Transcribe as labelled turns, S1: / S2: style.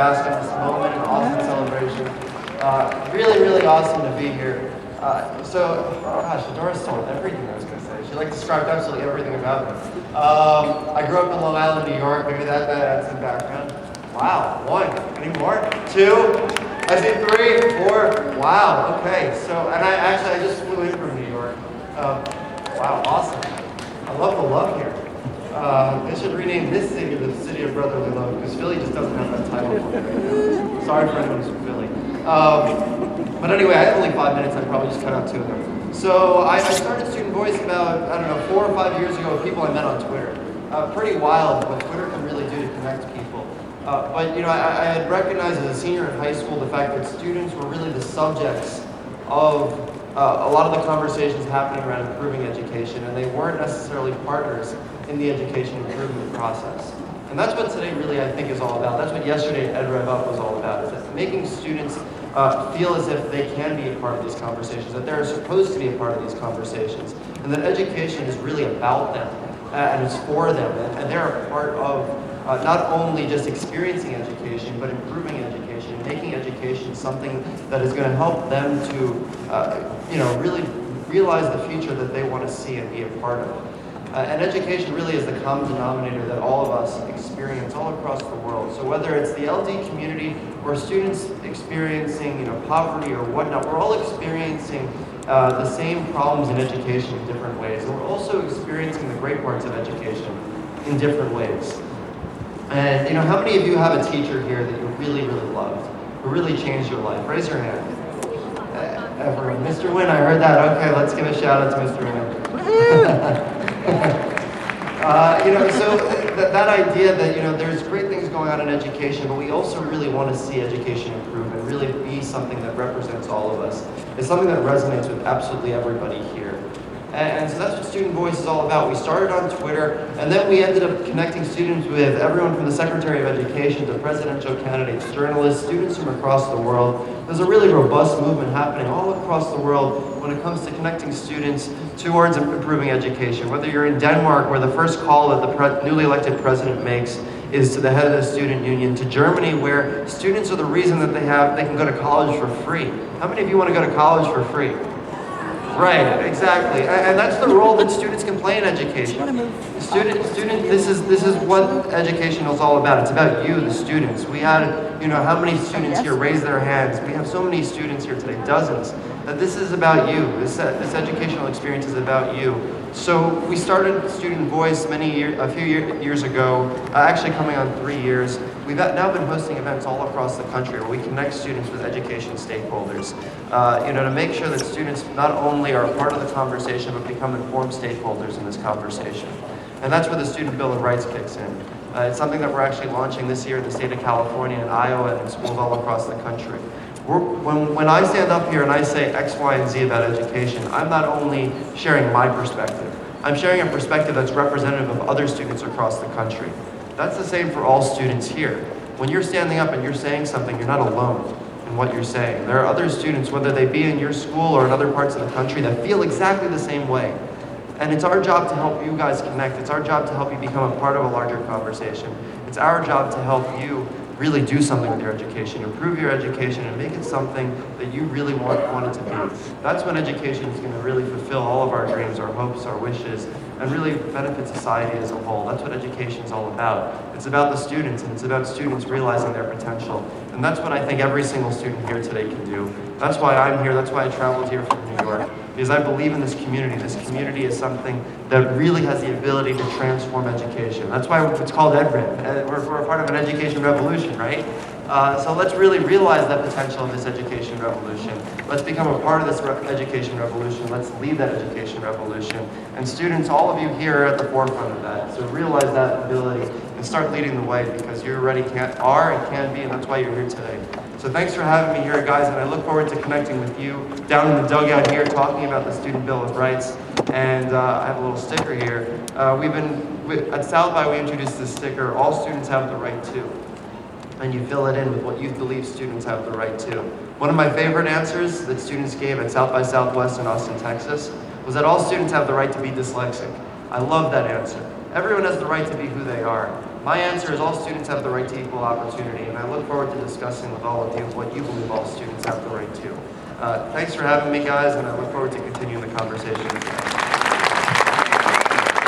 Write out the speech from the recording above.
S1: bask in this moment, an awesome celebration. Really awesome to be here. Gosh, Doris told everything I was going to say. She described absolutely everything about me. I grew up in Long Island, New York. Maybe that's in background. Wow, 1. Any more? 2. I see 3, 4. Wow. Okay. I just flew in from New York. Wow, awesome. I love the love here. They should rename this city the City of Brotherly Love because Philly just doesn't have that title for it right now. Sorry for anyone who's from Philly. But anyway, I have only 5 minutes. I probably just cut out 2 of them. So I started Student Voice about, 4 or 5 years ago with people I met on Twitter. Pretty wild what Twitter can really do to connect people. I had recognized as a senior in high school the fact that students were really the subjects of a lot of the conversations happening around improving education, and they weren't necessarily partners in the education improvement process. And that's what today really, I think, is all about. That's what yesterday at EdRev Up was all about, is that making students feel as if they can be a part of these conversations, that they're supposed to be a part of these conversations, and that education is really about them, and it's for them, and they're a part of not only just experiencing education, but improving education, making education something that is going to help them to, really realize the future that they want to see and be a part of. And education really is the common denominator that all of us experience all across the world. So whether it's the LD community or students experiencing, poverty or whatnot, we're all experiencing the same problems in education in different ways. And we're also experiencing the great parts of education in different ways. And how many of you have a teacher here that you really loved, who really changed your life? Raise your hand. Everyone. Mr. Wynn, I heard that. Okay, let's give a shout out to Mr. Wynn. That idea that, there's great things going on in education, but we also really want to see education improve and really be something that represents all of us. It's something that resonates with absolutely everybody here. And so that's what Student Voice is all about. We started on Twitter, and then we ended up connecting students with everyone from the Secretary of Education to presidential candidates, journalists, students from across the world. There's a really robust movement happening all across the world when it comes to connecting students towards improving education. Whether you're in Denmark, where the first call that the newly elected president makes is to the head of the student union, to Germany, where students are the reason that they can go to college for free. How many of you want to go to college for free? Right, exactly, and that's the role that students can play in education. This is what education is all about. It's about you, the students. We had, how many students here raise their hands? We have so many students here today, dozens. That this is about you. This educational experience is about you. So we started Student Voice a few years ago, actually coming on 3 years. We've now been hosting events all across the country where we connect students with education stakeholders, to make sure that students not only are a part of the conversation, but become informed stakeholders in this conversation. And that's where the Student Bill of Rights kicks in. It's something that we're actually launching this year in the state of California and Iowa and in schools all across the country. When I stand up here and I say X, Y, and Z about education, I'm not only sharing my perspective, I'm sharing a perspective that's representative of other students across the country. That's the same for all students here. When you're standing up and you're saying something, you're not alone in what you're saying. There are other students, whether they be in your school or in other parts of the country, that feel exactly the same way. And it's our job to help you guys connect. It's our job to help you become a part of a larger conversation. It's our job to help you really do something with your education, improve your education, and make it something that you really want it to be. That's when education is going to really fulfill all of our dreams, our hopes, our wishes, and really benefit society as a whole. That's what education is all about. It's about the students, and it's about students realizing their potential. And that's what I think every single student here today can do. That's why I'm here. That's why I traveled here from New York. Because I believe in this community. This community is something that really has the ability to transform education. That's why it's called EdRev. We're a part of an education revolution, right? So let's really realize that potential of this education revolution. Let's become a part of this education revolution. Let's lead that education revolution. And students, all of you here are at the forefront of that. So realize that ability and start leading the way, because you already are and can be, and that's why you're here today. So thanks for having me here, guys, and I look forward to connecting with you down in the dugout here, talking about the Student Bill of Rights. And I have a little sticker here. At South by, we introduced this sticker, all students have the right to. And you fill it in with what you believe students have the right to. One of my favorite answers that students gave at South by Southwest in Austin, Texas, was that all students have the right to be dyslexic. I love that answer. Everyone has the right to be who they are. My answer is all students have the right to equal opportunity, and I look forward to discussing with all of you what you believe all students have the right to. Thanks for having me, guys, and I look forward to continuing the conversation.